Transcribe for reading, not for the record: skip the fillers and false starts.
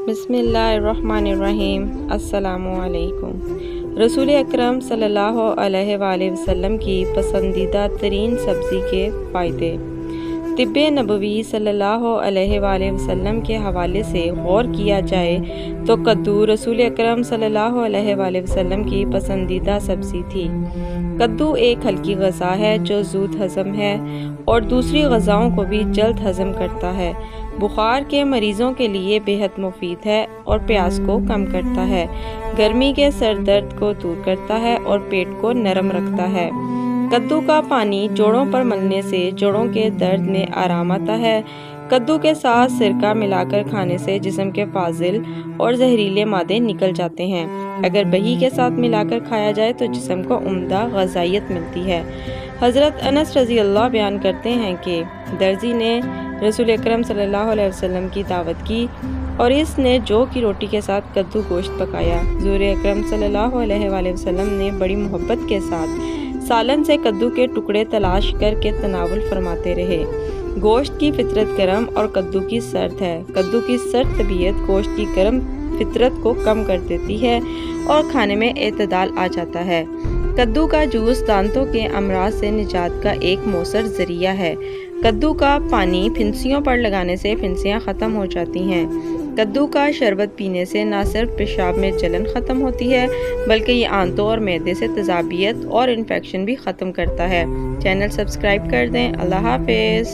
بسم اللہ الرحمن الرحیم۔ السلام علیکم۔ رسول اکرم صلی اللہ علیہ وآلہ وسلم کی پسندیدہ ترین سبزی کے فائدے۔ طب نبوی صلی اللہ علیہ وآلہ وسلم کے حوالے سے غور کیا جائے تو کدو رسول اکرم صلی اللہ علیہ وآلہ وسلم کی پسندیدہ سبزی تھی۔ کدو ایک ہلکی غذا ہے جو زود ہضم ہے اور دوسری غذاؤں کو بھی جلد ہضم کرتا ہے۔ بخار کے مریضوں کے لیے بہت مفید ہے اور پیاس کو کم کرتا ہے، گرمی کے سر درد کو دور کرتا ہے اور پیٹ کو نرم رکھتا ہے۔ کدو کا پانی جوڑوں پر ملنے سے جوڑوں کے درد میں آرام آتا ہے۔ کدو کے ساتھ سرکہ ملا کر کھانے سے جسم کے فاضل اور زہریلے مادے نکل جاتے ہیں۔ اگر دہی کے ساتھ ملا کر کھایا جائے تو جسم کو عمدہ غذائیت ملتی ہے۔ حضرت انس رضی اللہ بیان کرتے ہیں کہ درزی نے رسول اکرم صلی اللہ علیہ وسلم کی دعوت کی اور اس نے جو کی روٹی کے ساتھ کدو گوشت پکایا۔ حضور اکرم صلی اللہ علیہ وآلہ وسلم نے بڑی محبت کے ساتھ سالن سے کدو کے ٹکڑے تلاش کر کے تناول فرماتے رہے۔ گوشت کی فطرت گرم اور کدو کی سرد ہے۔ کدو کی سرد طبیعت گوشت کی گرم فطرت کو کم کر دیتی ہے اور کھانے میں اعتدال آ جاتا ہے۔ کدو کا جوس دانتوں کے امراض سے نجات کا ایک مؤثر ذریعہ ہے۔ کدو کا پانی پھنسیوں پر لگانے سے پھنسیاں ختم ہو جاتی ہیں۔ کدو کا شربت پینے سے نہ صرف پیشاب میں جلن ختم ہوتی ہے بلکہ یہ آنتوں اور معدے سے تیزابیت اور انفیکشن بھی ختم کرتا ہے۔ چینل سبسکرائب کر دیں۔ اللہ حافظ۔